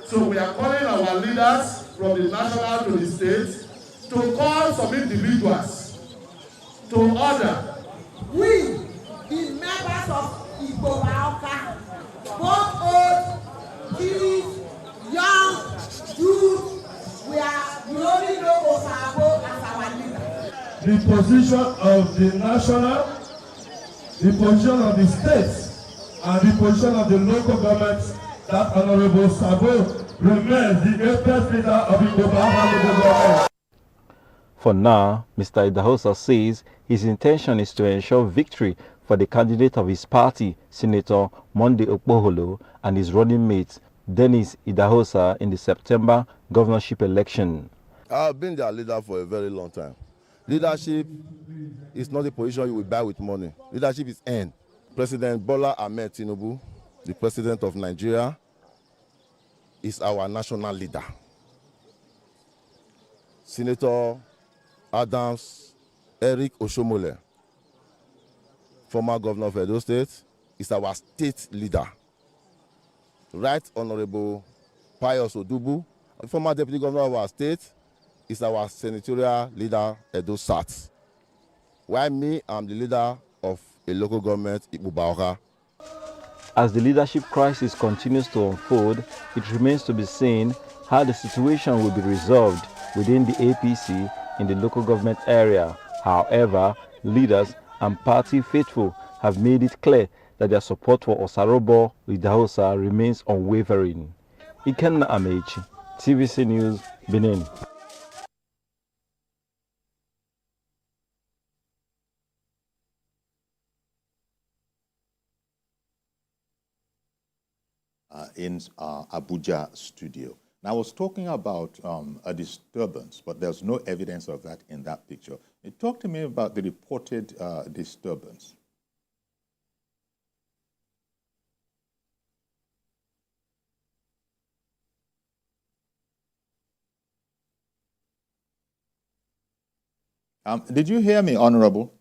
So we are calling our leaders from the national to the state to call some individuals to order. We, the members of Igbo Baoka, both old, kids, young, youth, we only know Osabo as our leader. The position of the national, the position of the states, and the position of the local governments, that Honorable Sabo remains the apex leader of the Igbo Baoka local government. For now, Mr. Idahosa says his intention is to ensure victory for the candidate of his party, Senator Monday Okpoholo, and his running mate, Dennis Idahosa, in the September governorship election. I've been their leader for a very long time. Leadership is not a position you will buy with money. Leadership is earned. President Bola Ahmed Tinubu, the president of Nigeria, is our national leader. Senator Adams Eric Oshomole, former governor of Edo State, is our state leader. Right Honorable Pius Odubu, former deputy governor of our state, is our senatorial leader, Edo South. While me, I'm the leader of a local government, Igbo Baoka. As the leadership crisis continues to unfold, it remains to be seen how the situation will be resolved within the APC in the local government area. However, leaders and party faithful have made it clear that their support for Osarobo Idahosa remains unwavering. Ikenna Amechi, TVC News, Benin. In Abuja studio. Now, I was talking about a disturbance, but there's no evidence of that in that picture. Talk to me about the reported disturbance. Did you hear me, Honorable?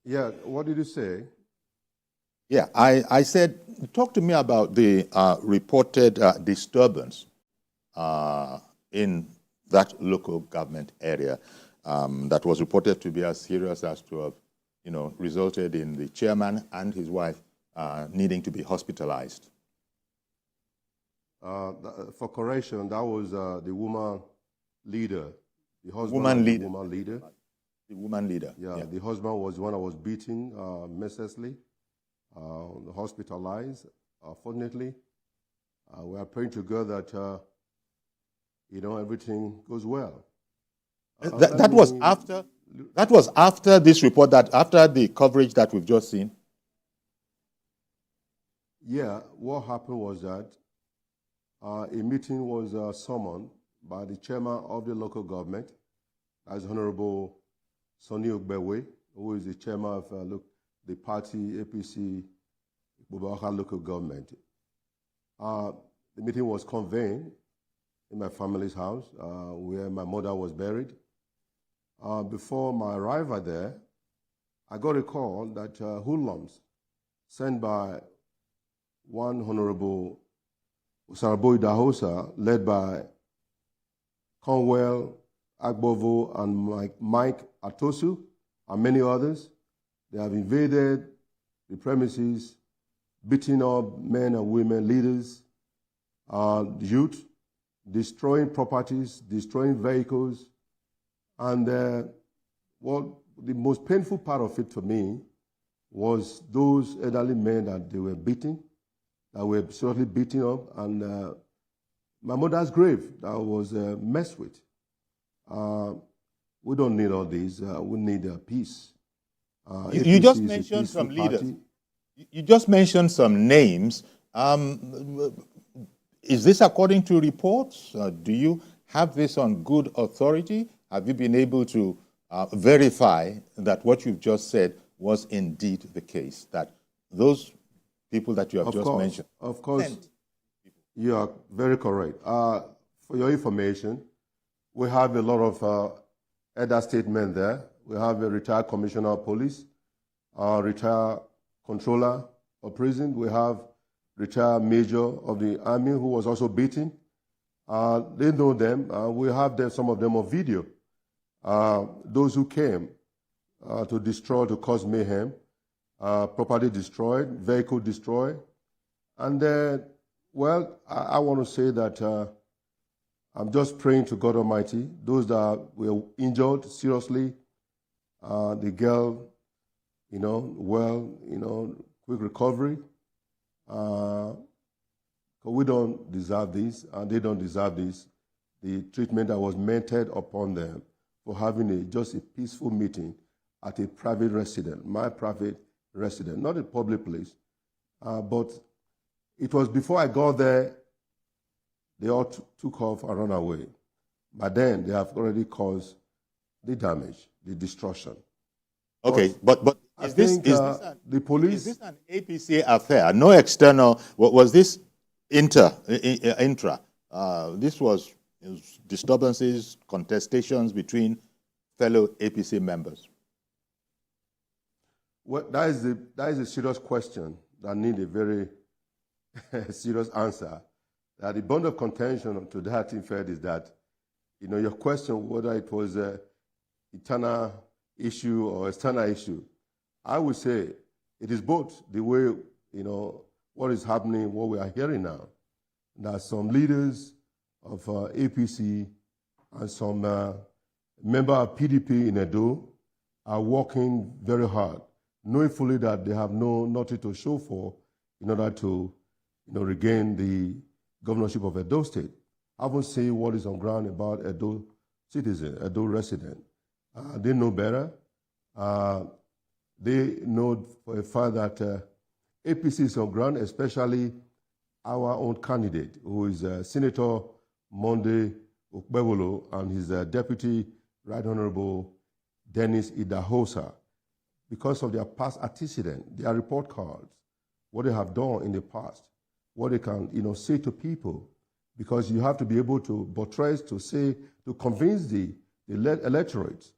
Yeah, what did you say? Yeah, I said, talk to me about the reported disturbance in that local government area that was reported to be as serious as to have, resulted in the chairman and his wife needing to be hospitalized. For correction, that was the woman leader. The husband woman leader. The woman leader. The woman leader. Yeah, the husband was the one that was beaten mercilessly. Hospitalized. Fortunately, we are praying to God that everything goes well. That was after this report. That after the coverage that we've just seen. Yeah, what happened was that a meeting was summoned by the chairman of the local government, as Honorable Sonny Ogbewe, who is the chairman of the party APC Buhari local government. The meeting was convened in my family's house, where my mother was buried. Before my arrival there, I got a call that hoodlums sent by one Honorable Osarobo Idahosa, led by Conwell Agbovo and Mike Atosu, and many others. They have invaded the premises, beating up men and women, leaders, youth, destroying properties, destroying vehicles. And the most painful part of it for me was those elderly men that they were beating, that were seriously beaten up, and my mother's grave that was messed with. We don't need all these. We need peace. You just mentioned some leaders. You just mentioned some names. Is this according to reports? Do you have this on good authority? Have you been able to verify that what you've just said was indeed the case, that those people that you have just mentioned? Of course, you are very correct. For your information, we have a lot of elder statesmen there. We have a retired commissioner of police, retired controller of prison. We have retired major of the army who was also beaten. They know them. We have them, some of them on video. Those who came to destroy, to cause mayhem, property destroyed, vehicle destroyed. And well, I want to say that I'm just praying to God Almighty, those that were injured seriously, the girl, quick recovery. We don't deserve this, and they don't deserve this. The treatment that was meted upon them for having just a peaceful meeting at a private residence, my private residence, not a public place. But it was before I got there, they all took off and ran away. But then they have already caused the damage, the destruction. Okay, but is this the police? Is this an APC affair? No external. Was this intra? This was disturbances, contestations between fellow APC members. Well, that is a serious question that needs a very serious answer. The bond of contention to that, in fact, is that, your question whether it was an internal issue or external issue, I would say it is both. The way, what is happening, what we are hearing now, that some leaders of APC and some member of PDP in Edo are working very hard, knowing fully that they have nothing to show for in order to regain the governorship of Edo State. I haven't seen what is on ground about Edo citizen, Edo resident. They know better. They know for a fact that APC is on ground, especially our own candidate, who is Senator Monday Okpebolo, and his deputy, Right Honorable Dennis Idahosa. Because of their past antecedent, their report cards, what they have done in the past, what they can say to people, because you have to be able to buttress, to say, to convince the electorate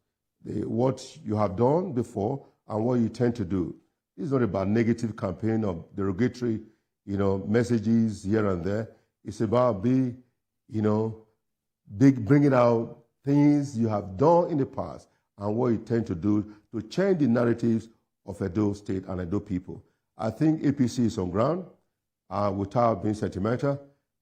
what you have done before and what you intend to do. This is not about negative campaign or derogatory, messages here and there. It's about bringing out things you have done in the past and what you intend to do to change the narratives of Edo State and Edo people. I think APC is on ground without being sentimental.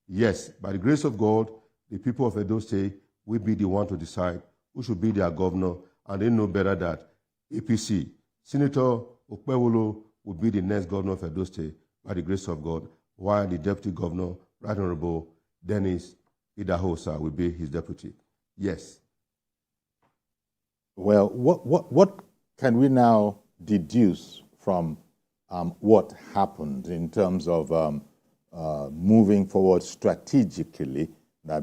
Yes, by the grace of God, the people of Edo State will be the one to decide who should be their governor, and they know better that APC, Senator Okpebolo, will be the next governor of Edo State by the grace of God, while the deputy governor, Right Honorable Dennis Idahosa, will be his deputy. Yes. Well, what can we now deduce from what happened in terms of moving forward strategically,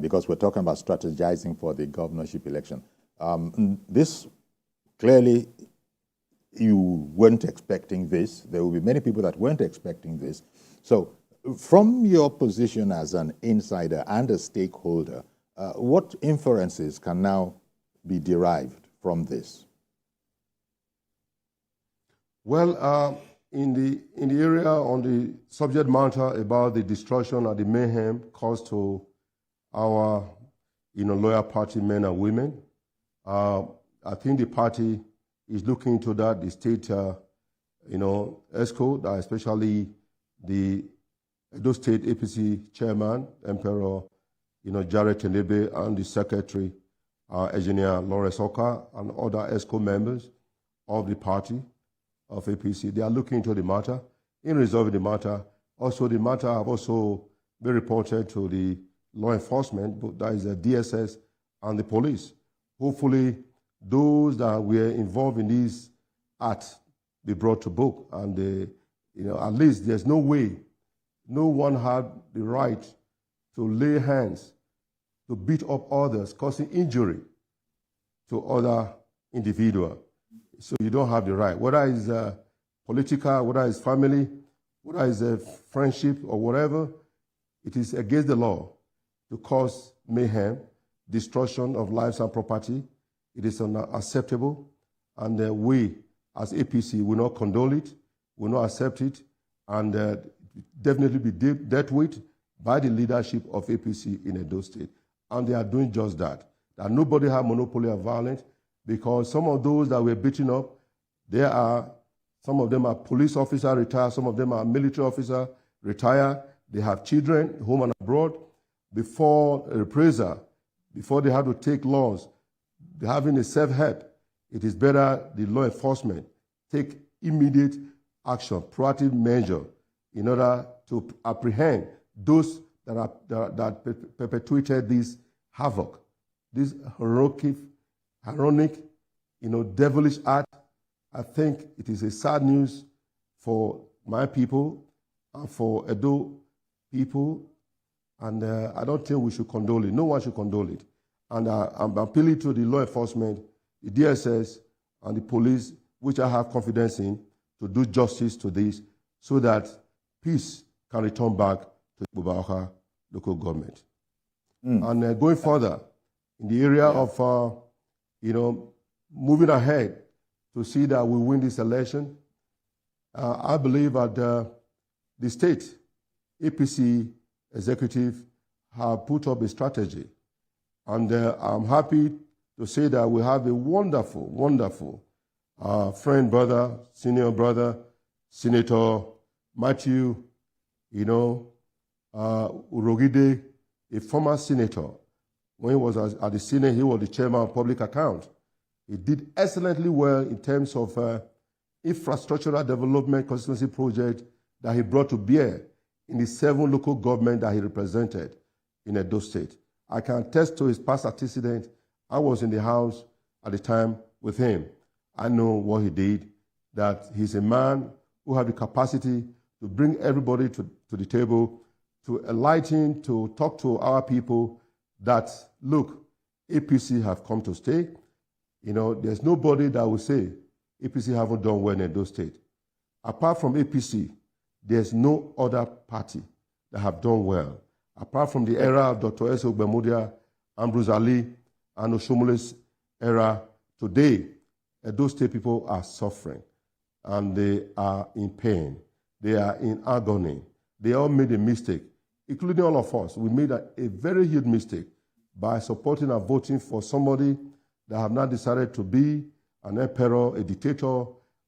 because we're talking about strategizing for the governorship election? This, clearly, you weren't expecting this. There will be many people that weren't expecting this. So from your position as an insider and a stakeholder, what inferences can now be derived from this? Well, in the area on the subject matter about the destruction and the mayhem caused to our loyal party men and women, I think the party is looking into that. The state, ESCO, especially the Edo State APC chairman, Emperor, Jared Tenebe, and the secretary, Engineer Lawrence Oka, and other ESCO members of the party of APC. They are looking into the matter. In resolving the matter, also the matter have also been reported to the law enforcement, but that is the DSS and the police. Hopefully, those that were involved in this act be brought to book, and at least there's no way, no one had the right to lay hands, to beat up others, causing injury to other individuals. So you don't have the right, whether it's political, whether it's family, whether it's a friendship or whatever, it is against the law to cause mayhem, destruction of lives and property. It is unacceptable, and we, as APC, will not condone it, will not accept it, and definitely be dealt with by the leadership of APC in Edo State. And they are doing just that. That nobody has monopoly of violence, because some of those that were beaten up, some of them are police officers retired, some of them are military officers retired. They have children, home and abroad. Before a reprisal, before they have to take laws, having a self-help, it is better the law enforcement take immediate action, proactive measure, in order to apprehend those that perpetuated this havoc, this heroic, devilish act. I think it is a sad news for my people and for Edo people, and I don't think we should condole it. No one should condole it. And I'm appealing to the law enforcement, the DSS, and the police, which I have confidence in, to do justice to this so that peace can return back to the Buhari local government. And going further, in the area of, moving ahead to see that we win this election, I believe that the state APC executive have put up a strategy. And I'm happy to say that we have a wonderful, wonderful brother, senior brother, Senator Matthew, Urogide, a former senator. When he was at the Senate, he was the chairman of public account. He did excellently well in terms of infrastructural development constituency project that he brought to bear in the 7 local governments that he represented in Edo State. I can attest to his past antecedent. I was in the House at the time with him. I know what he did, that he's a man who has the capacity to bring everybody to the table, to enlighten, to talk to our people that, look, APC have come to stay. There's nobody that will say APC haven't done well in Edo State. Apart from APC, there's no other party that have done well. Apart from the era of Dr. S. Ogbemudia, Ambrose Ali, and Oshomole's era, today, Edo State people are suffering, and they are in pain. They are in agony. They all made a mistake, including all of us. We made a very huge mistake by supporting and voting for somebody that have not decided to be an emperor, a dictator,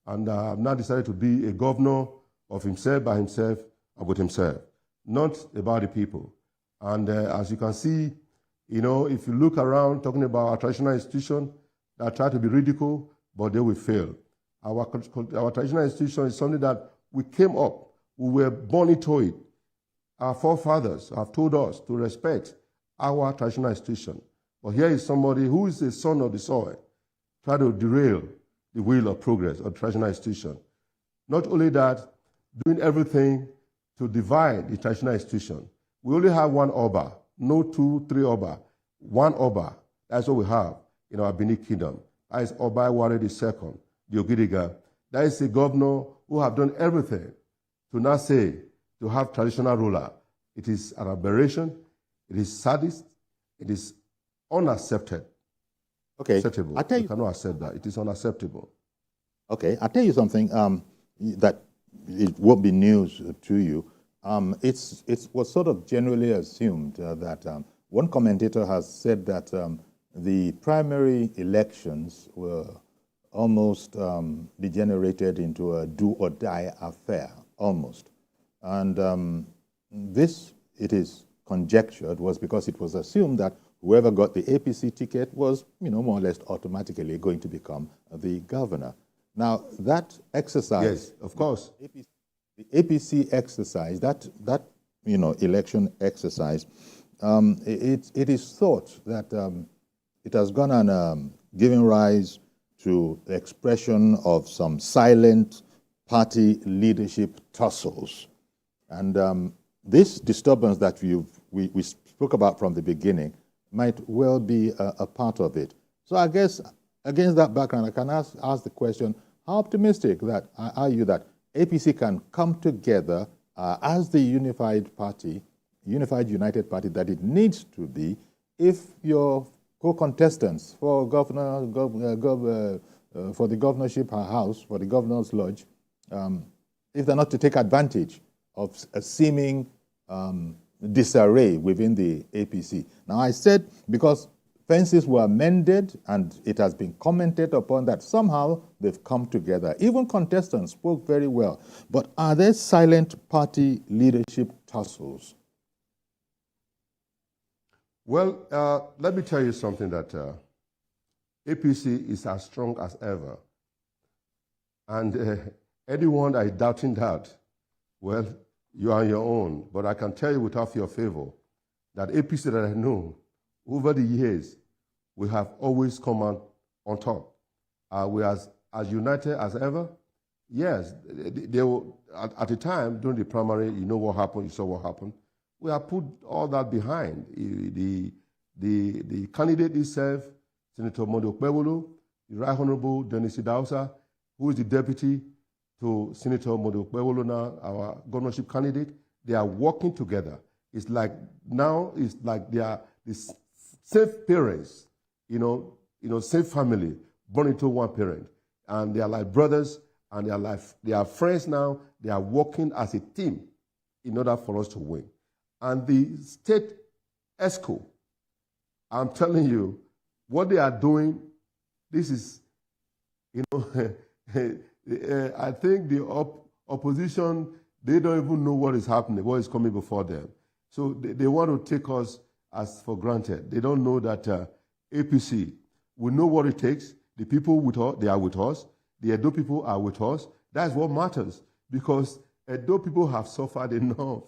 and have not decided to be a governor of himself, by himself, and with himself, not about the people. And as you can see, if you look around talking about our traditional institution that try to be ridiculed, but they will fail. Our traditional institution is something that we came up, we were born into it. Our forefathers have told us to respect our traditional institution. But here is somebody who is a son of the soil, try to derail the wheel of progress of traditional institution. Not only that, doing everything to divide the traditional institution. We only have one Oba, no 2, 3 Oba, one Oba. That's what we have in our Benin Kingdom. That is Oba Ware II, the Ogidiga. That is a governor who have done everything to not say to have traditional ruler. It is an aberration. It is sadist. It is unaccepted. Okay, acceptable. You cannot accept that. It is unacceptable. Okay, I'll tell you something that it won't be news to you. It was sort of generally assumed that one commentator has said that the primary elections were almost degenerated into a do-or-die affair, almost. And this, it is conjectured, was because it was assumed that whoever got the APC ticket was, more or less automatically going to become the governor. Now, that exercise... Yes, of course. The APC exercise, that election exercise, it is thought that it has gone on giving rise to the expression of some silent party leadership tussles. And this disturbance that we spoke about from the beginning might well be a part of it. So I guess against that background, I can ask the question, how optimistic are you that APC can come together as the unified united party that it needs to be if your co-contestants for for the governorship house, for the governor's lodge, if they're not to take advantage a seeming disarray within the APC. Now, I said because fences were mended and it has been commented upon that somehow they've come together. Even contestants spoke very well. But are there silent party leadership tussles? Well, let me tell you something that APC is as strong as ever. And anyone that is doubting that, well, you are on your own. But I can tell you without your favor that APC that I know, over the years, we have always come out on top. We are as united as ever. Yes, they were, at the time, during the primary, you know what happened, you saw what happened. We have put all that behind. The candidate itself, Senator Mondo Okpebholo, the Right Honorable Dennis Idausa, who is the deputy to Senator Mondo Okpebholo now, our governorship candidate, they are working together. It's like now, it's like they are the same parents, same family, born into one parent. And they are like brothers, and they are friends now. They are working as a team in order for us to win. And the state ESCO, I'm telling you, what they are doing, this is, I think the opposition, they don't even know what is happening, what is coming before them. So they want to take us as for granted. They don't know that APC, we know what it takes. The people with us, they are with us. The Edo people are with us. That's what matters, because Edo people have suffered enough.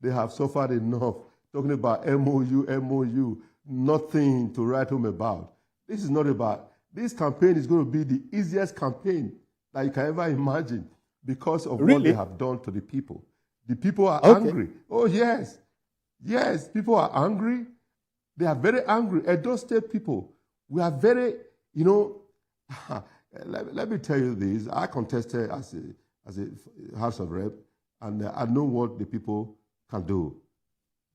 They have suffered enough. Talking about MOU, nothing to write home about. This is not about, this campaign is going to be the easiest campaign that you can ever imagine because of what they have done to the people. The people are angry. Oh, yes. Yes, people are angry. They are very angry. Edo State people, we are very, let me tell you this. I contested as a House of Rep, and I know what the people can do.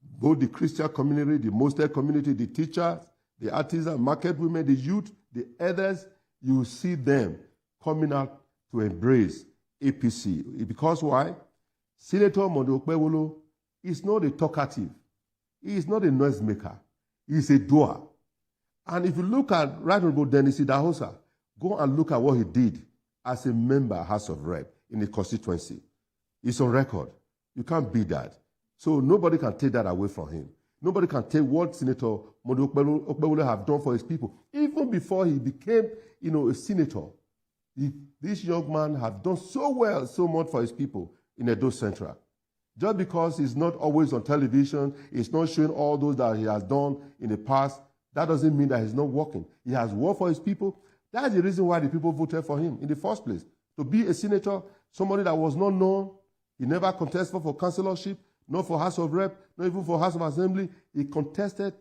Both the Christian community, the Muslim community, the teachers, the artisans, market women, the youth, the others, you see them coming out to embrace APC. Because why? Senator Mondo Okpebholo is not a talkative. He is not a noisemaker. He is a doer. And if you look at Right Honorable Dennis Idausa, go and look at what he did as a member House of Rep in the constituency. It's on record. You can't beat that. So nobody can take that away from him. Nobody can take what Senator Mondo Okpebholo have done for his people. Even before he became, a senator, this young man has done so well, so much for his people in Edo Central. Just because he's not always on television, he's not showing all those that he has done in the past, that doesn't mean that he's not working. He has worked for his people. That's the reason why the people voted for him in the first place. To be a senator, somebody that was not known, he never contested for councillorship, not for House of Rep, not even for House of Assembly. He contested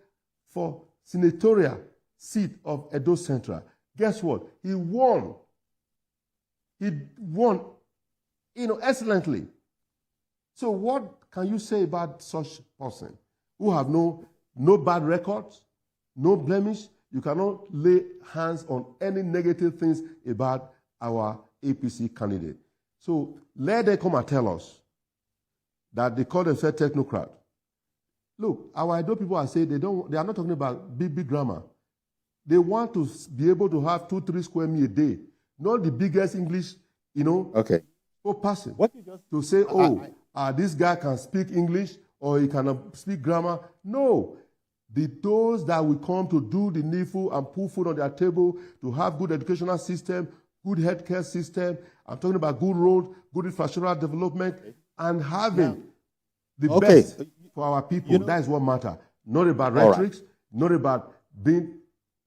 for senatorial seat of Edo Central. Guess what? He won. He won, excellently. So what can you say about such person who have no bad records, no blemish? You cannot lay hands on any negative things about our APC candidate. So let them come and tell us that they call themselves technocrat. Look, our Edo people are saying they are not talking about big grammar. They want to be able to have 2-3 square meals a day, not the biggest English, person. What you just to say, this guy can speak English or he cannot speak grammar. No. Those that will come to do the needful and put food on their table, to have good educational system, good healthcare system. I'm talking about good roads, good infrastructural development, and having the best for our people. That is what matters. Not about rhetorics, not about being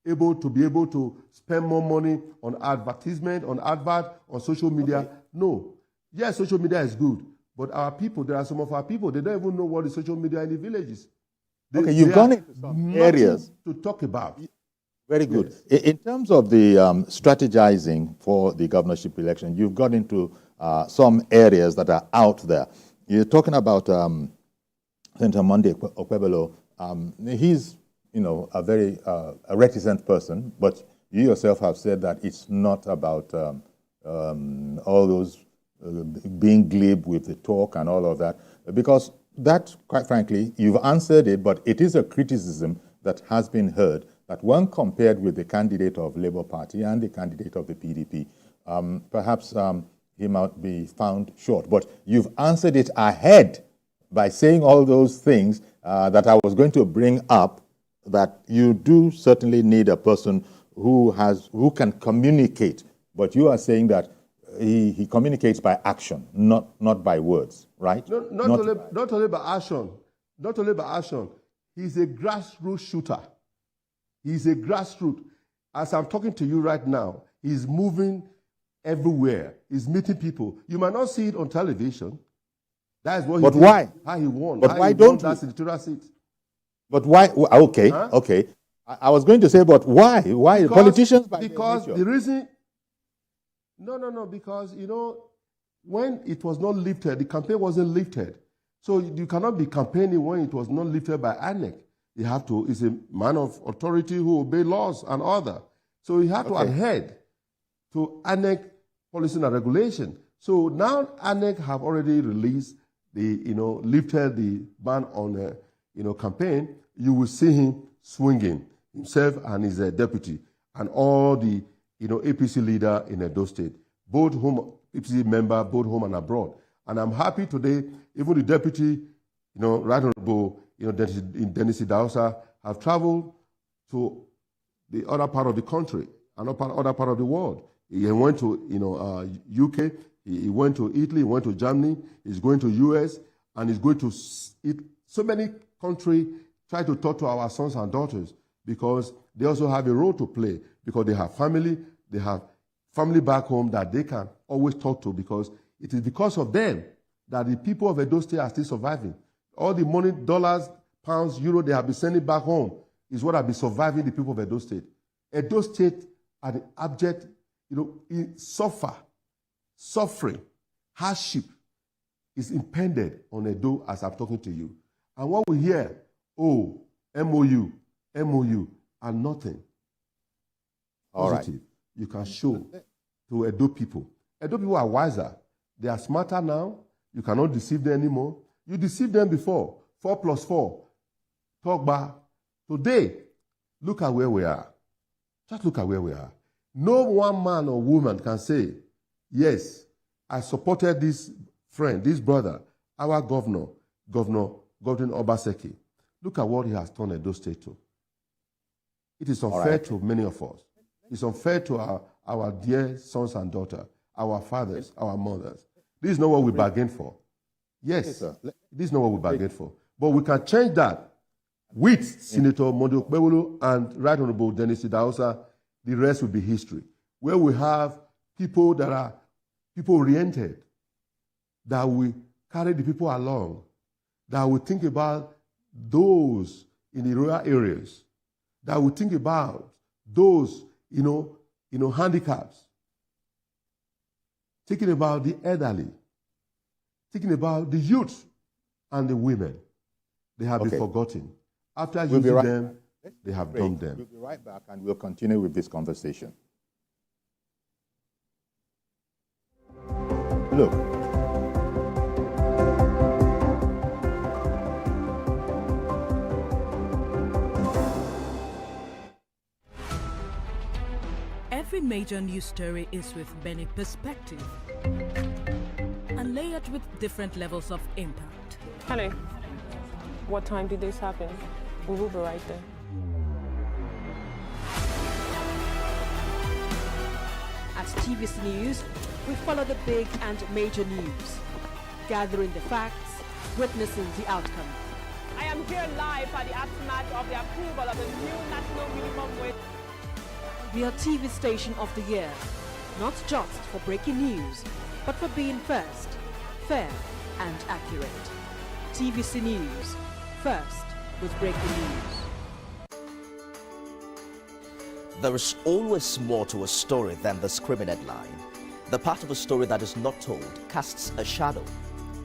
able to spend more money on advertisement, on advert, on social media. No. Yes, social media is good. But our people, there are some of our people, they don't even know what is social media in the villages. You've gone into some areas to talk about. Very good. Yes. In terms of the strategizing for the governorship election, you've got into some areas that are out there. You're talking about Senator Monday Okpebholo. He's, a very reticent person, but you yourself have said that it's not about all those being glib with the talk and all of that. Because that, quite frankly, you've answered it, but it is a criticism that has been heard that when compared with the candidate of Labour Party and the candidate of the PDP, perhaps he might be found short. But you've answered it ahead by saying all those things that I was going to bring up, that you do certainly need a person who can communicate. But you are saying that he communicates by action, not by words, right? No, not only by action. Not only by action. He's a grassroots shooter. He's a grassroots. As I'm talking to you right now, he's moving everywhere. He's meeting people. You might not see it on television. That is what he did. Why? How he won. But why don't that senatorial seat. But why? Okay, huh? Okay. I was going to say, but why? Why? Because, politicians? Because the reason... No. Because, when it was not lifted, the campaign wasn't lifted. So you cannot be campaigning when it was not lifted by INEC. You have to, it's a man of authority who obey laws and order. So you have to adhere to INEC policy and regulation. So now INEC have already released lifted the ban on, campaign. You will see him swinging, himself and his deputy, and all the, APC leader in Edo State, both home, APC member, both home and abroad. And I'm happy today, even the deputy, Right Honorable, Dennis Idausa, have traveled to the other part of the country, other part of the world. He went to, UK, he went to Italy, he went to Germany, he's going to US, and he's going to so many countries try to talk to our sons and daughters, because they also have a role to play, because they have family back home that they can always talk to, because it is because of them that the people of Edo State are still surviving. All the money, dollars, pounds, euro they have been sending back home is what have been surviving the people of Edo State. Edo State are the abject, suffering, hardship is impended on Edo as I'm talking to you. And what we hear, MOU, and nothing positive you can show to Edo people. Edo people are wiser. They are smarter now. You cannot deceive them anymore. You deceived them before. 4 plus 4. Talk back. Today, look at where we are. Just look at where we are. No one man or woman can say, yes, I supported this friend, this brother, our Governor Obaseki. Look at what he has turned Edo State to. It is unfair to many of us. It's unfair to our dear sons and daughters, our fathers, our mothers. This is not what we bargained for. Yes, this is not what we bargained for. But we can change that with Senator Mondo Okpebholo and Right Honorable Dennis Idausa. The rest will be history. Where we have people that are people-oriented, that will carry the people along, that will think about those in the rural areas, that will think about those, handicaps, thinking about the elderly, thinking about the youth and the women. They have been forgotten. After using them, they have dumped them. We'll be right back and we'll continue with this conversation. Look. Every major news story is with many perspectives and layered with different levels of impact. Hello. What time did this happen? We will be right there. At TVC News, we follow the big and major news, gathering the facts, witnessing the outcome. I am here live at the aftermath of the approval of the new national minimum wage. We are TV Station of the Year, not just for breaking news, but for being first, fair and accurate. TVC News, first with breaking news. There is always more to a story than the screaming headline. The part of a story that is not told casts a shadow.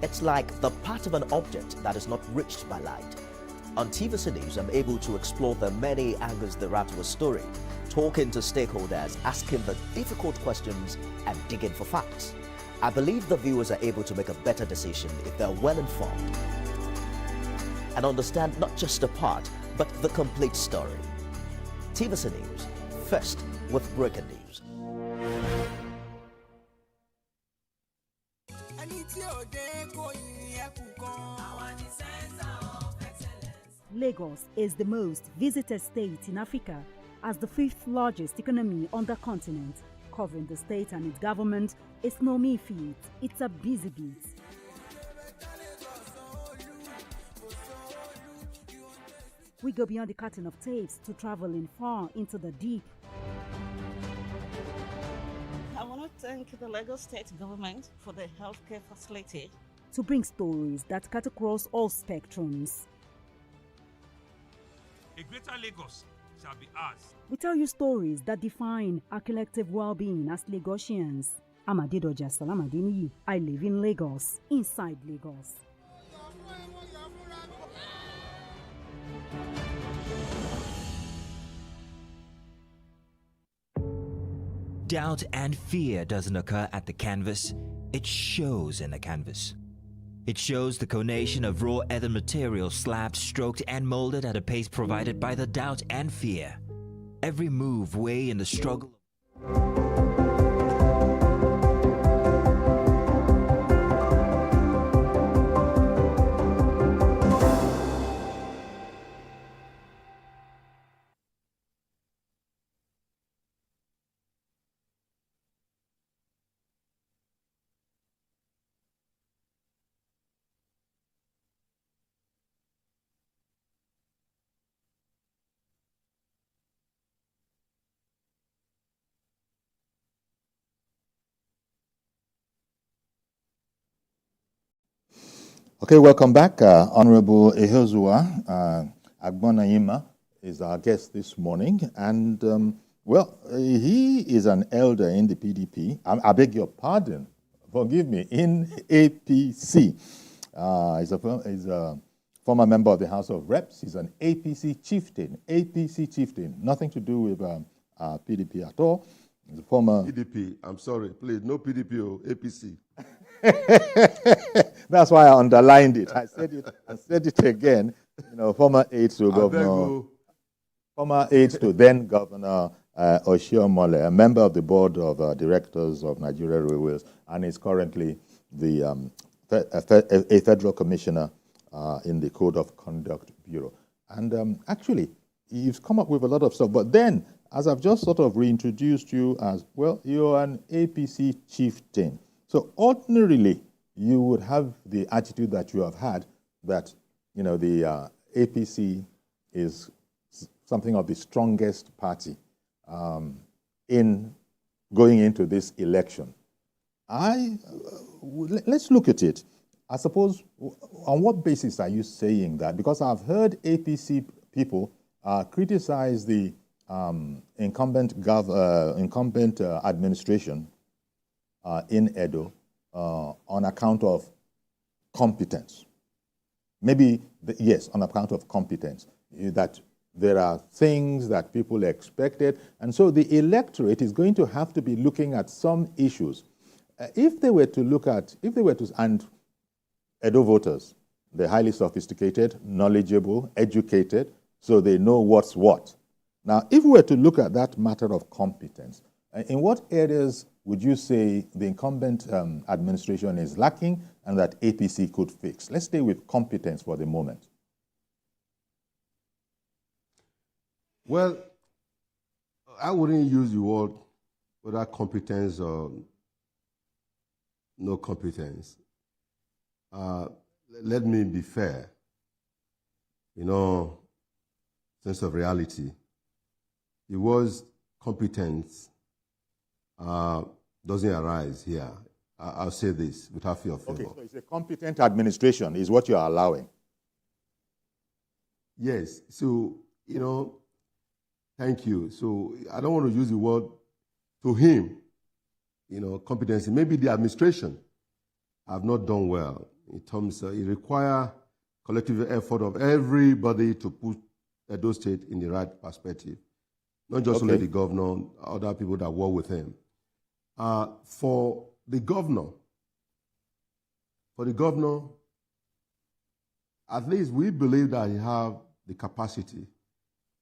It's like the part of an object that is not reached by light. On TVC News, I'm able to explore the many angles there are to a story, talking to stakeholders, asking the difficult questions, and digging for facts. I believe the viewers are able to make a better decision if they're well informed and understand not just a part, but the complete story. TVC News, first with breaking news. Lagos is the most visited state in Africa as the 5th largest economy on the continent. Covering the state and its government is no mere feat, it's a busy beat. We go beyond the curtain of tapes to travel in far into the deep. I want to thank the Lagos State government for the healthcare facility. To bring stories that cut across all spectrums. A greater Lagos shall be ours. We tell you stories that define our collective well-being as Lagosians. I'm Adedoja Salamadini. I live in Lagos, inside Lagos. Doubt and fear doesn't occur at the canvas, it shows in the canvas. It shows the conation of raw earthen material slabbed, stroked and molded at a pace provided by the doubt and fear. Every move weigh in the struggle. Okay, welcome back. Honorable Ehozua Agbonayima is our guest this morning. And, well, he is an elder in the PDP. I beg your pardon, forgive me, in APC. He's a former member of the House of Reps. He's an APC chieftain, nothing to do with PDP at all. He's a former... PDP, I'm sorry, please, no PDP or APC. That's why I underlined it. I said it again. You know, former aide to Governor, former aide to then Governor Oshiomhole, a member of the board of directors of Nigeria Railways, and is currently the a federal commissioner in the Code of Conduct Bureau. And actually, you've come up with a lot of stuff. But then, as I've just sort of reintroduced you as, well, you're an APC chieftain. So ordinarily, you would have the attitude that you have had that, you know, the APC is something of the strongest party in going into this election. Let's look at it. I suppose, on what basis are you saying that? Because I've heard APC people criticize the incumbent administration in Edo on account of competence. Maybe, yes, on account of competence, that there are things that people expected, and so the electorate is going to have to be looking at some issues. If they were to, and Edo voters, they're highly sophisticated, knowledgeable, educated, so they know what's what. Now, if we were to look at that matter of competence, in what areas would you say the incumbent administration is lacking and that APC could fix? Let's stay with competence for the moment. Well, I wouldn't use the word whether competence or no competence. Let me be fair. You know, sense of reality. The word's competence doesn't arise here. I'll say this without fear of favor. Okay, so it's a competent administration is what you're allowing. Yes. So, you know, thank you. So I don't want to use the word to him, you know, competency. Maybe the administration have not done well in terms of it requires collective effort of everybody to put Edo State in the right perspective. Not just only the governor, other people that work with him. For the governor for the governor, at least we believe that he have the capacity.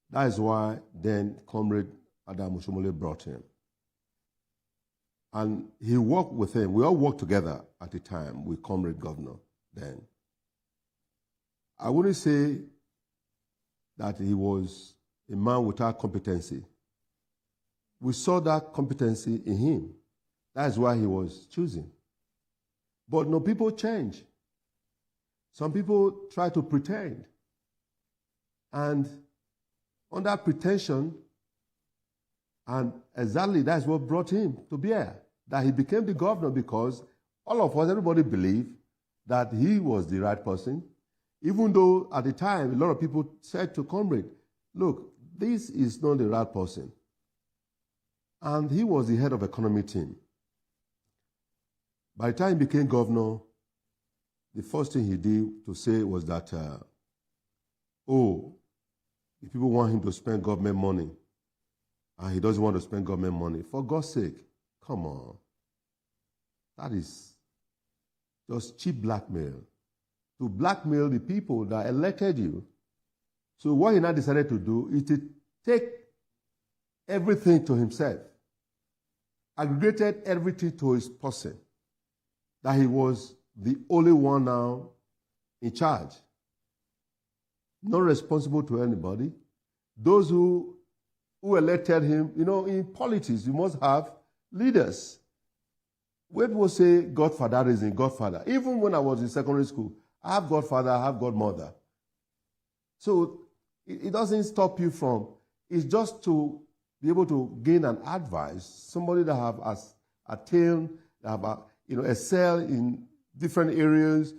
That is why then Comrade Adam Oshomole brought him. And he worked with him. We all worked together at the time with Comrade Governor then. I wouldn't say that he was a man without competency. We saw that competency in him. That is why he was chosen. But no, people change. Some people try to pretend. And on that pretension, and exactly that's what brought him to bear, that he became the governor, because all of us, everybody believed that he was the right person, even though at the time, a lot of people said to Comrade, look, this is not the right person. And he was the head of economy team. By the time he became governor, the first thing he did to say was that, if people want him to spend government money, and he doesn't want to spend government money, for God's sake, come on. That is just cheap blackmail. To blackmail the people that elected you. So what he now decided to do is to take everything to himself, aggregated everything to his person, that he was the only one now in charge, not responsible to anybody. Those who elected him, in politics, you must have leaders. When people say godfatherism, godfather, even when I was in secondary school, I have godfather, I have godmother. So it doesn't stop you from, it's just to be able to gain an advice, somebody that have attained, that have excel in different areas,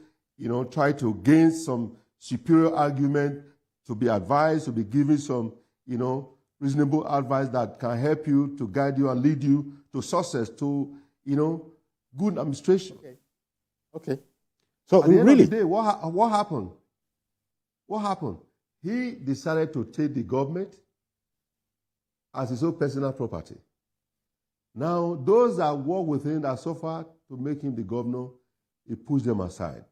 try to gain some superior argument, to be advised, to be given some, reasonable advice that can help you, to guide you and lead you to success, to, good administration. Okay. So at the end really, of the day, what happened? What happened? He decided to take the government as his own personal property. Now, those that work with him, that suffered to make him the governor, he pushed them aside.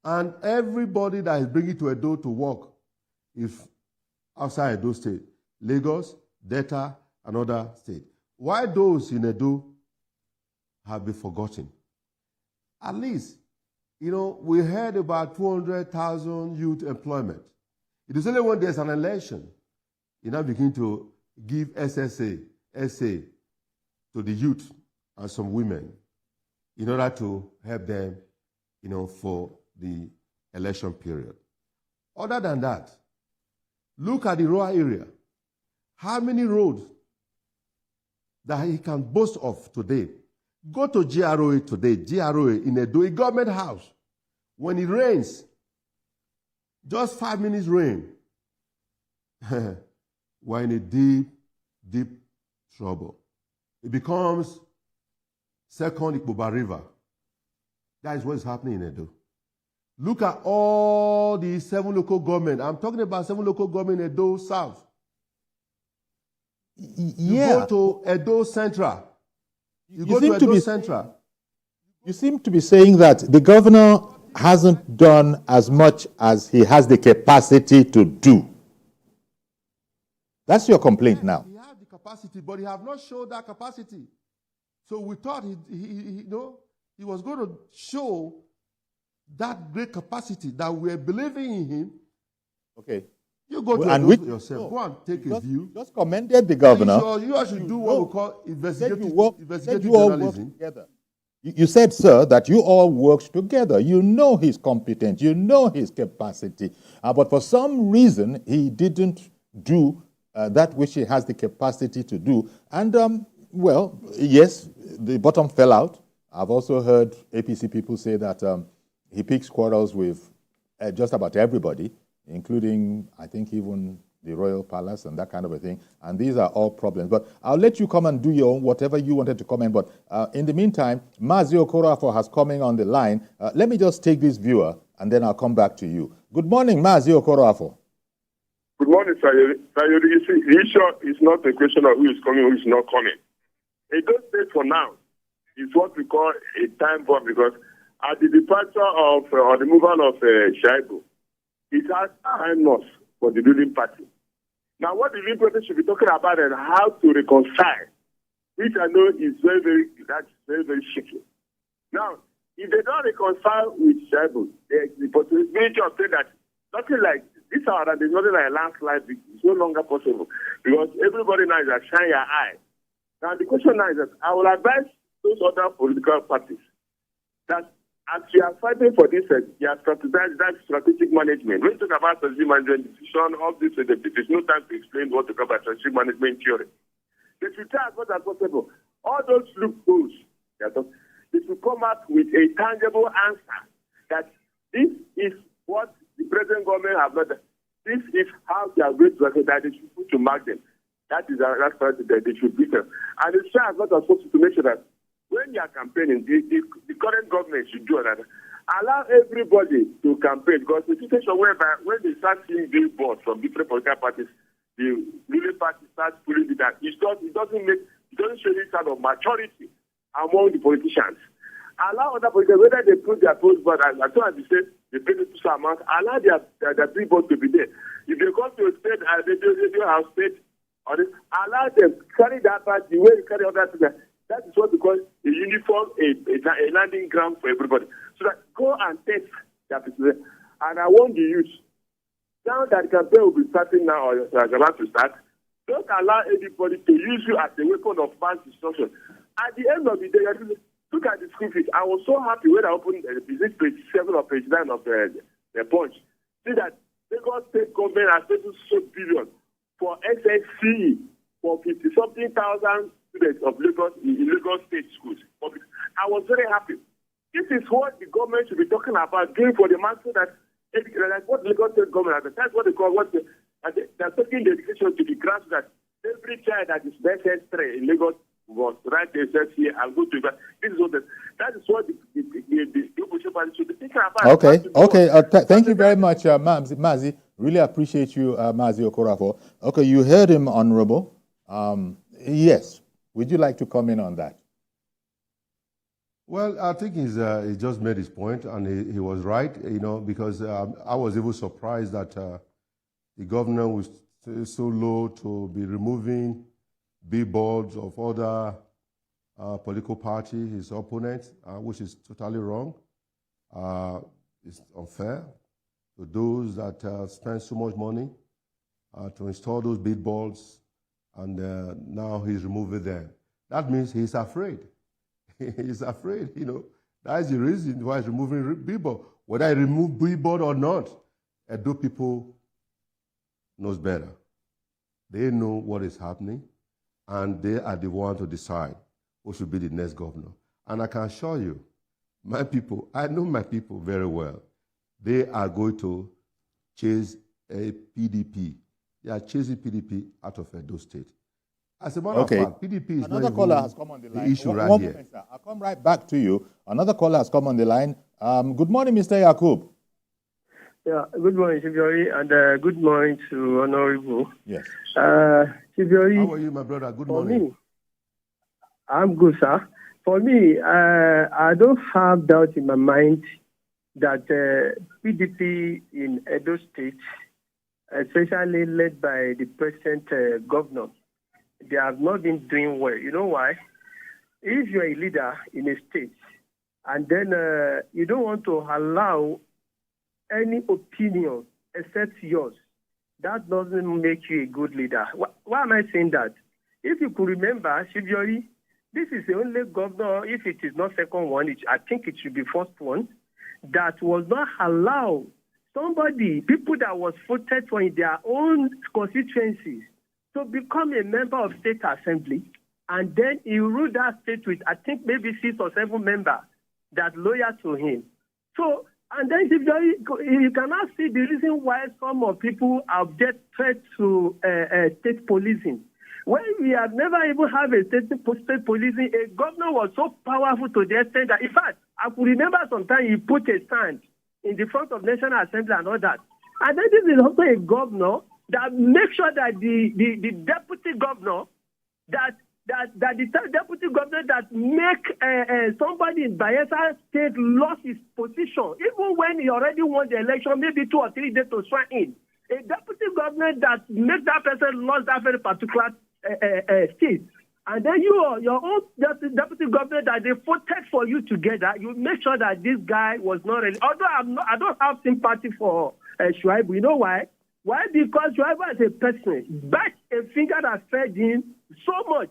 And everybody that is bringing to Edo to work is outside Edo State, Lagos, Delta, and other states. Why those in Edo have been forgotten? At least, we heard about 200,000 youth employment. It is only when there's an election, you now begin to give SA to the youth and some women in order to help them, for the election period. Other than that, look at the rural area. How many roads that he can boast of today? Go to GROA today, GROA in a government house. When it rains, just 5 minutes rain, we're in a deep, deep trouble. It becomes second Ikpoba River. That is what is happening in Edo. Look at all the 7 local governments. I'm talking about 7 local governments in Edo South. Yeah. You go to Edo Central. You seem to be saying that the governor hasn't done as much as he has the capacity to do. That's your complaint now. He has the capacity, but he have not showed that capacity. So we thought he was going to show that great capacity that we're believing in him. Okay. You go to yourself. Go and take a view. Just commended the governor. You should do what we call investigative journalism. You said, sir, that you all worked together. You know he's competent. You know his capacity. But for some reason, he didn't do that which he has the capacity to do. And, well, yes, the bottom fell out. I've also heard APC people say that he picks quarrels with just about everybody, including, I think, even the Royal Palace and that kind of a thing. And these are all problems. But I'll let you come and do your own, whatever you wanted to comment. But in the meantime, Mazi Okorafor has coming on the line. Let me just take this viewer, and then I'll come back to you. Good morning, Mazi Okorafor. Good morning, Sayori. You see, the issue is not a question of who is coming, who is not coming. Edo State for now is what we call a time bomb, because at the departure of or the removal of Shaibu, it has kindness for the ruling party. Now, what the ruling party should be talking about is how to reconcile, which I know is very shaky. Now, if they don't reconcile with Shaibu, the possibility of saying that nothing like this hour that there's nothing like a landslide is no longer possible because everybody now is like shine your eye. Now, the question now is that I will advise those other political parties that as you are fighting for this, you are strategic management. When you talk about strategic management decision, all this, there's no time to explain what to talk about strategic management theory. They should try as much as possible. All those loopholes, they should come up with a tangible answer that this is what the present government have not done. This is how they are going to work, that they should put to mark them. That is that's what they should be there. And it's try as much as possible to make sure that when you are campaigning, the current government should do that. Allow everybody to campaign because the situation whereby when they start seeing billboards from different political parties, the ruling party starts pulling it down. It doesn't show any kind of maturity among the politicians. Allow other politicians, whether they put their post board as soon as they say they pay the two amount, allow their billboards to be there. If they come to a state and they do have state, allow them carry that part the way you carry other things. That is what we call a uniform, a landing ground for everybody. So that go and test that people. And I want the youth. Now that the campaign will be starting now, or is about to start, don't allow anybody to use you as a weapon of mass destruction. At the end of the day, look at the school fees. I was so happy when I opened this page 7 or page 9 of the Punch. See that Lagos State government has paid so billion for SSCE for 50-something thousand students of Lagos in Lagos State schools. I was very happy. This is what the government should be talking about, doing for the masses that like what Lagos State government has. That's what they call they're taking the education to the grass that every child that is best in Lagos was write themselves here and go to this is what that is what the opposition party should be thinking about. Thank you very much, Mazi. Really appreciate you, Mazi Okorafor. Okay, you heard him, Honorable. Yes. Would you like to comment on that? Well, I think he just made his point, and he was right, because I was even surprised that the governor was so low to be removing billboards of other political party, his opponents, which is totally wrong. It's unfair to those that spend so much money to install those billboards, and now he's removing them. That means he's afraid. He's afraid, That is the reason why he's removing billboard. Whether I remove billboard or not, Edo people knows better. They know what is happening, and they are the ones to decide who should be the next governor. And I can assure you, my people, I know my people very well. They are going to chase a PDP. They are chasing PDP out of Edo State. As a matter of fact, PDP is another caller has come on the line. Issue right here. Moment, sir. I'll come right back to you. Another caller has come on the line. Good morning, Mr. Yakub. Yeah, good morning, Chibiori, and good morning to Honorable. Yes. Chibiori. How are you, my brother? Good morning. Me, I'm good, sir. For me, I don't have doubt in my mind that PDP in Edo State, especially led by the present governor, they have not been doing well. You know why? If you're a leader in a state and then you don't want to allow any opinion except yours, that doesn't make you a good leader. Why am I saying that? If you could remember, Shibiori, this is the only governor, if it is not second one, I think it should be first one, that was not allowed people that was voted for in their own constituencies to become a member of state assembly, and then he ruled that state with, I think, maybe 6 or 7 members that loyal to him. So, and then you cannot see the reason why some of people objected to state policing. When we have never even had a state policing, a governor was so powerful to the extent that, in fact, I could remember sometime he put a stand in the front of National Assembly and all that. And then this is also a governor that makes sure that the deputy governor, that that the deputy governor that make somebody in Bayelsa State lost his position, even when he already won the election, maybe 2 or 3 days to swear in. A deputy governor that make that person lost that very particular state. And then your own deputy governor that they voted for you together, you make sure that this guy was not really. Although I don't have sympathy for Shuaibu. You know why? Why? Because Shuaibu as a person, but a finger that fed him so much.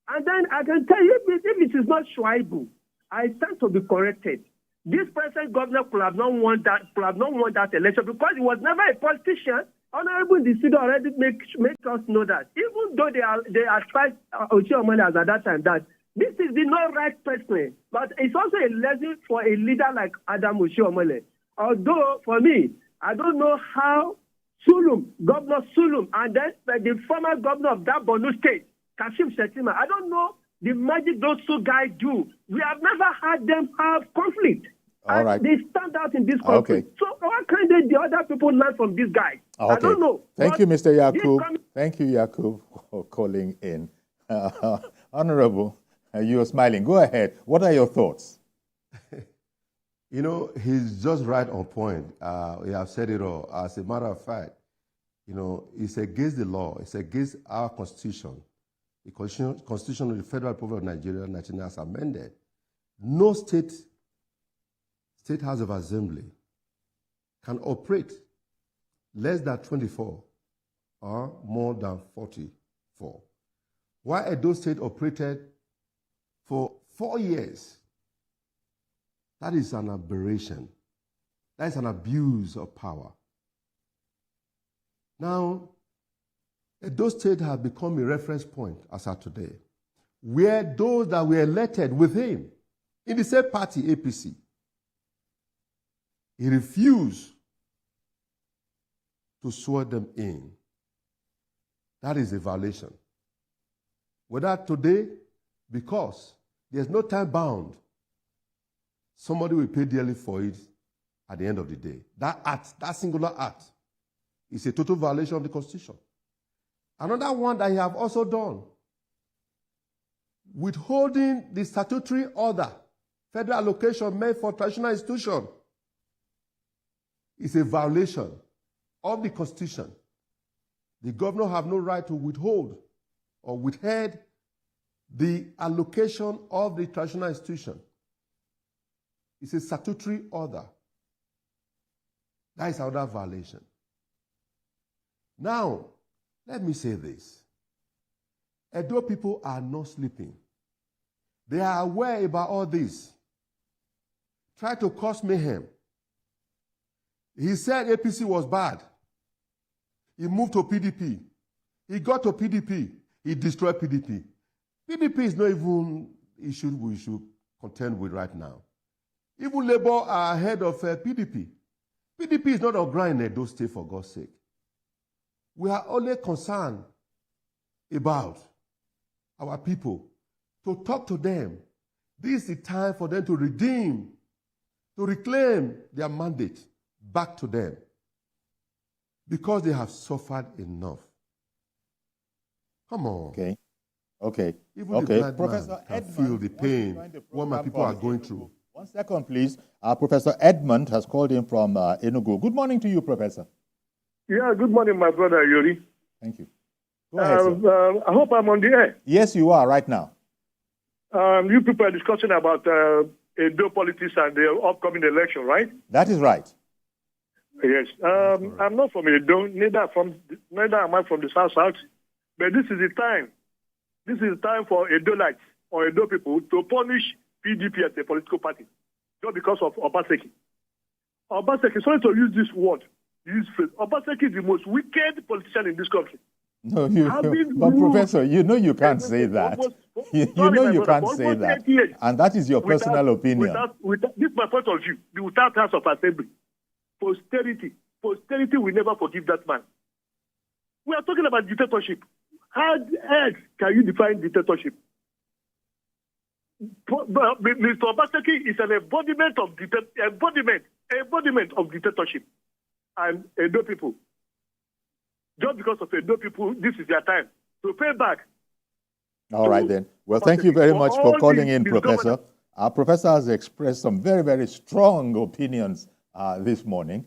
And then I can tell you, if it is not Shuaibu, I stand to be corrected. This present governor could have not won that election because he was never a politician. Honorable Decido already make us know that. Even though they advised Oshiomhole at that time that this is the not right person, but it's also a lesson for a leader like Adam Oshiomhole. Although, for me, I don't know how Governor Sulum, and then the former governor of that Borno state, Kashim Shettima, I don't know the magic those 2 guys do. We have never had them have conflict. All right. They stand out in this conflict. Okay. So why can't the other people learn from this guy? Okay. I don't know. Thank you, Mr. Yakub. Thank you, Yakub, for calling in. Honorable, you are smiling. Go ahead. What are your thoughts? You know, he's just right on point. He has said it all. As a matter of fact, you know, it's against the law. It's against our constitution. The Constitution of the Federal Republic of Nigeria, 1999, as amended. No state House of Assembly can operate less than 24 or more than 44. While Edo State operated for 4 years, that is an aberration. That is an abuse of power. Now, Edo State has become a reference point as of today, where those that were elected with him in the same party, APC, he refused to swear them in. That is a violation. Whether today, because there's no time bound, somebody will pay dearly for it at the end of the day. That act, that singular act, is a total violation of the Constitution. Another one that he have also done, withholding the statutory order, federal allocation meant for traditional institution, is a violation of the Constitution. The governor have no right to withhold or withhold the allocation of the traditional institution. It's a statutory order. That is another violation. Now, let me say this. Edo people are not sleeping. They are aware about all this. Try to cause mayhem. He said APC was bad. He moved to PDP. He got to PDP. He destroyed PDP. PDP is not even issue we should contend with right now. Even Labour are ahead of PDP. PDP is not on ground in Edo State, for God's sake. We are only concerned about our people, to talk to them. This is the time for them to redeem, to reclaim their mandate back to them, because they have suffered enough. Come on. Okay. Even the blind Professor man can feel the pain what my people are going through. 1 second, please. Professor Edmund has called in from Enugu. Good morning to you, Professor. Yeah, good morning, my brother Yuri. Thank you. Go ahead, sir. I hope I'm on the air. Yes, you are right now. You people are discussing about Edo politics and the upcoming election, right? That is right. Yes. I'm not from Edo, neither am I from the South. But this is the time. This is the time for Edolites or Edo people to punish PDP as a political party, just because of Obaseki. Obaseki, sorry to use this word, this phrase. Obaseki is the most wicked politician in this country. No, but Professor, you know you can't say that. You know you can't say that. And that is your personal opinion. This is my point of view. Without House of Assembly, posterity will never forgive that man. We are talking about dictatorship. How else can you define dictatorship? Mr. Obaseki is an embodiment of dictatorship. And Edo people, just because of Edo people, this is their time to pay back. All right, then. Well, thank you very much for calling in, Professor. Our professor has expressed some very, very strong opinions this morning.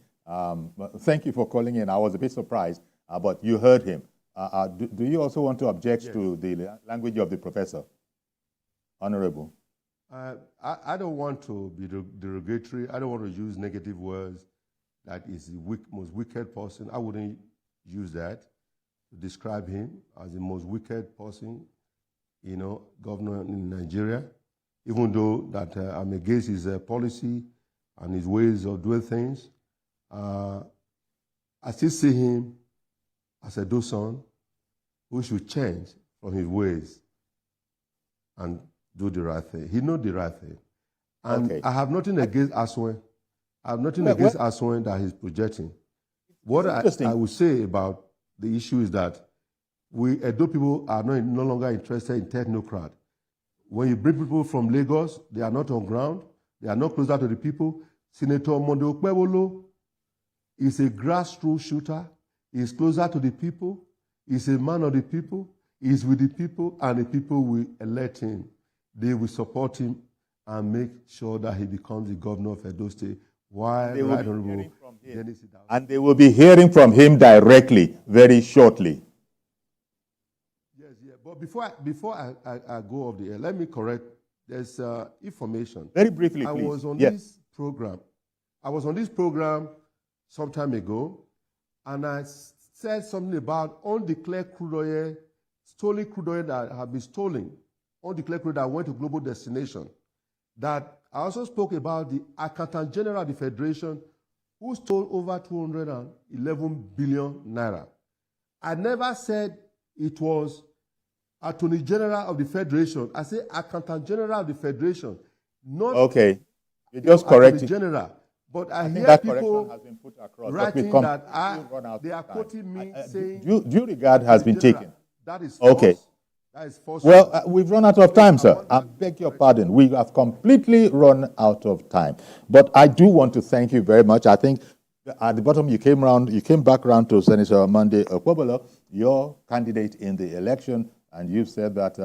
Thank you for calling in. I was a bit surprised, but you heard him. Do you also want to object to the language of the professor? Honorable. I don't want to be derogatory. I don't want to use negative words. That is the most wicked person. I wouldn't use that to describe him as the most wicked person, governor in Nigeria, even though that I'm against his policy and his ways of doing things. I still see him as a son who should change from his ways and do the right thing. He knows the right thing. And I have nothing against Aswen. I have nothing against Aswen that he's projecting. What I would say about the issue is that we Edo people are no longer interested in technocrat. When you bring people from Lagos, they are not on ground. They are not closer to the people. Senator Monde Okpebholo is a grassroots shooter. He is closer to the people. He is a man of the people. He is with the people, and the people will elect him. They will support him and make sure that he becomes the governor of Edo State. And they will be hearing from him directly very shortly. Yes. But before I go off the air, let me correct. There's information. Very briefly, please. I was on this program. I was on this program some time ago, and I said something about undeclared crude oil, stolen crude oil that have been stolen, undeclared crude that went to global destination. That I also spoke about the Accountant General of the Federation who stole over 211 billion naira. I never said it was Attorney General of the Federation. I said Accountant General of the Federation. Not you just corrected. General. But I hear that people has been put across. writing that they are quoting me saying... Due regard has been taken. That is false. That is false. Well, we've run out of time, sir. I beg your pardon. We have completely run out of time. But I do want to thank you very much. I think at the bottom you came back around to Senator Monde Okpebholo, your candidate in the election, and you've said that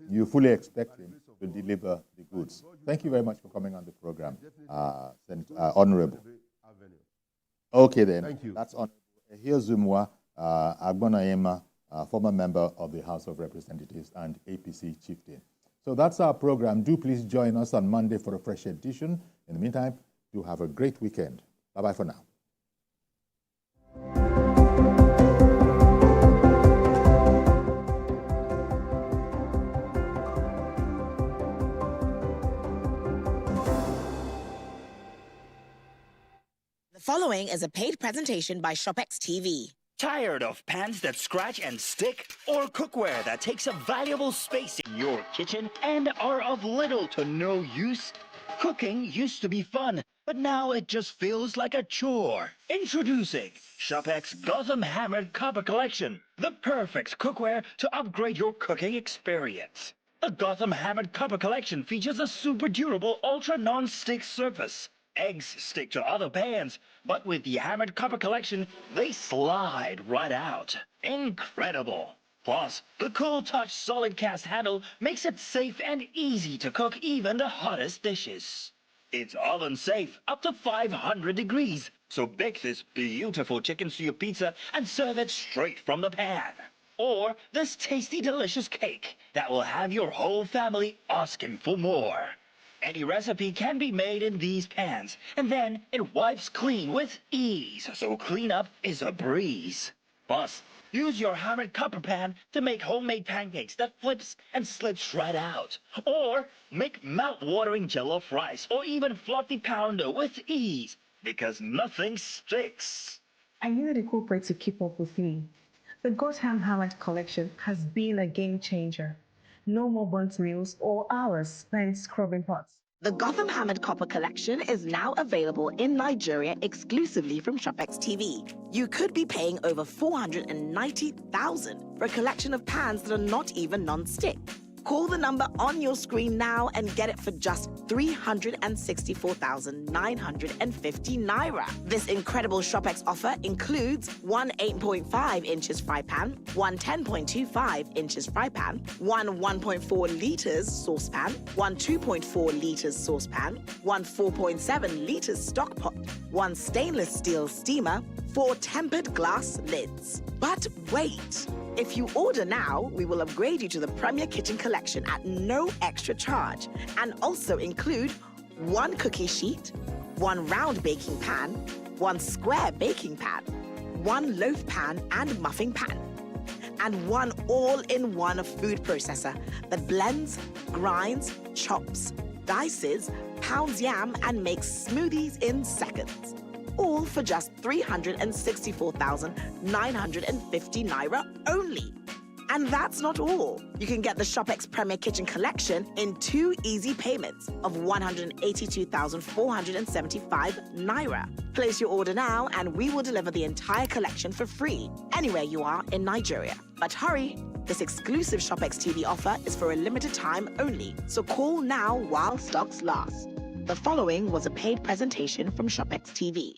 you fully expect him to deliver the goods. Thank you very much for coming on the program, Honorable. Okay, then. Thank you. That's Honorable Ehio Agbonayema, former member of the House of Representatives and APC chieftain. So that's our program. Do please join us on Monday for a fresh edition. In the meantime, do have a great weekend. Bye-bye for now. The following is a paid presentation by ShopX TV. Tired of pans that scratch and stick? Or cookware that takes up valuable space in your kitchen and are of little to no use? Cooking used to be fun, but now it just feels like a chore. Introducing ShopX Gotham Hammered Copper Collection, the perfect cookware to upgrade your cooking experience. The Gotham Hammered Copper Collection features a super durable ultra non-stick surface. Eggs stick to other pans, but with the Hammered Copper Collection, they slide right out. Incredible! Plus, the Cool Touch solid cast handle makes it safe and easy to cook even the hottest dishes. It's oven safe up to 500 degrees, so bake this beautiful chicken suya pizza and serve it straight from the pan. Or this tasty delicious cake that will have your whole family asking for more. Any recipe can be made in these pans, and then it wipes clean with ease, so cleanup is a breeze. Plus, use your hammered copper pan to make homemade pancakes that flips and slips right out. Or make mouth-watering jollof rice or even fluffy pounder with ease, because nothing sticks. I needed a culprit to keep up with me. The Gotham Hammered Collection has been a game changer. No more burnt meals or hours spent scrubbing pots. The Gotham Hammered Copper Collection is now available in Nigeria exclusively from ShopX TV. You could be paying over $490,000 for a collection of pans that are not even non-stick. Call the number on your screen now and get it for just 364,950 naira. This incredible ShopEx offer includes one 8.5 inches fry pan, one 10.25 inches fry pan, one 1.4 liters saucepan, one 2.4 liters saucepan, one 4.7 liters stock pot, one stainless steel steamer, 4 tempered glass lids. But wait! If you order now, we will upgrade you to the Premier Kitchen Collection at no extra charge and also include one cookie sheet, one round baking pan, one square baking pan, one loaf pan and muffin pan, and one all-in-one food processor that blends, grinds, chops, dices, pounds yam, and makes smoothies in seconds. All for just 364,950 naira only. And that's not all. You can get the ShopEx Premier Kitchen Collection in 2 easy payments of 182,475 naira. Place your order now and we will deliver the entire collection for free anywhere you are in Nigeria. But hurry, this exclusive ShopEx TV offer is for a limited time only, so call now while stocks last. The following was a paid presentation from ShopEx TV.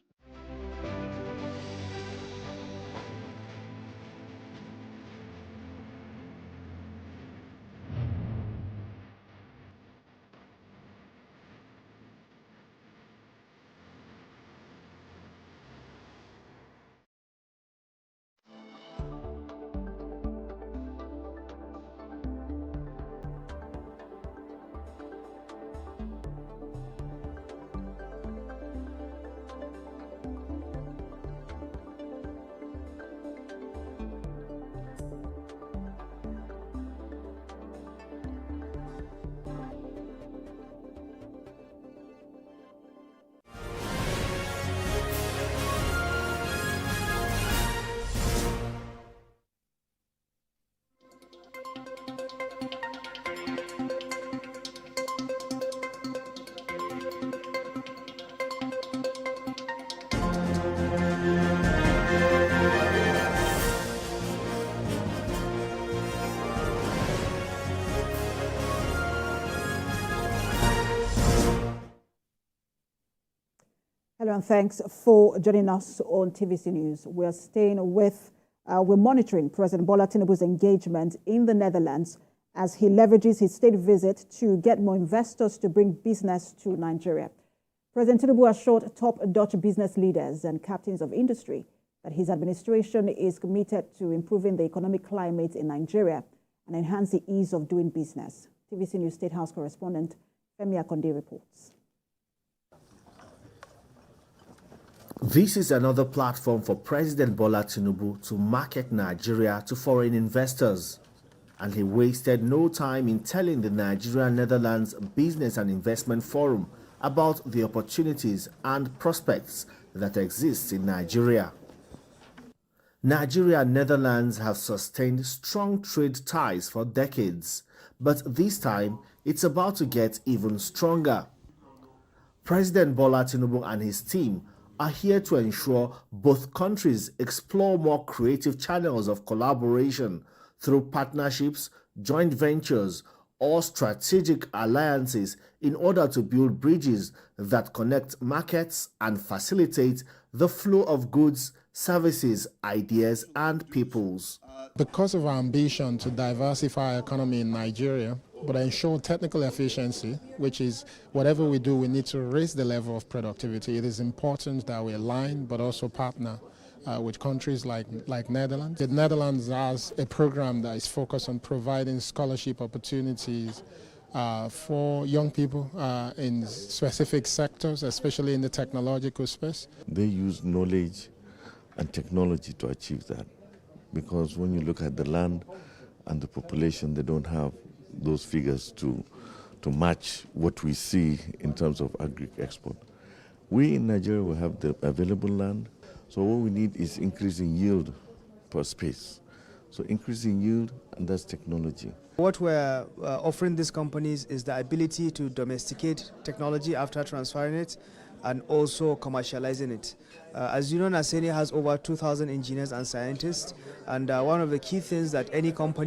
Hello and thanks for joining us on TVC News. We're monitoring President Bola Tinubu's engagement in the Netherlands as he leverages his state visit to get more investors to bring business to Nigeria. President Tinubu assured top Dutch business leaders and captains of industry that his administration is committed to improving the economic climate in Nigeria and enhance the ease of doing business. TVC News State House correspondent Femi Akonde reports. This is another platform for President Bola Tinubu to market Nigeria to foreign investors. And he wasted no time in telling the Nigeria-Netherlands Business and Investment Forum about the opportunities and prospects that exist in Nigeria. Nigeria and Netherlands have sustained strong trade ties for decades, but this time it's about to get even stronger. President Bola Tinubu and his team are here to ensure both countries explore more creative channels of collaboration through partnerships, joint ventures, or strategic alliances in order to build bridges that connect markets and facilitate the flow of goods, services, ideas, and peoples. Because of our ambition to diversify our economy in Nigeria, but ensure technical efficiency, which is whatever we do, we need to raise the level of productivity. It is important that we align, but also partner with countries like Netherlands. The Netherlands has a program that is focused on providing scholarship opportunities for young people in specific sectors, especially in the technological space. They use knowledge and technology to achieve that, because when you look at the land and the population, they don't have those figures to match what we see in terms of agri-export. We in Nigeria will have the available land, so what we need is increasing yield per space. So increasing yield, and that's technology. What we're offering these companies is the ability to domesticate technology after transferring it and also commercializing it. As you know, Naseni has over 2,000 engineers and scientists, and one of the key things that any company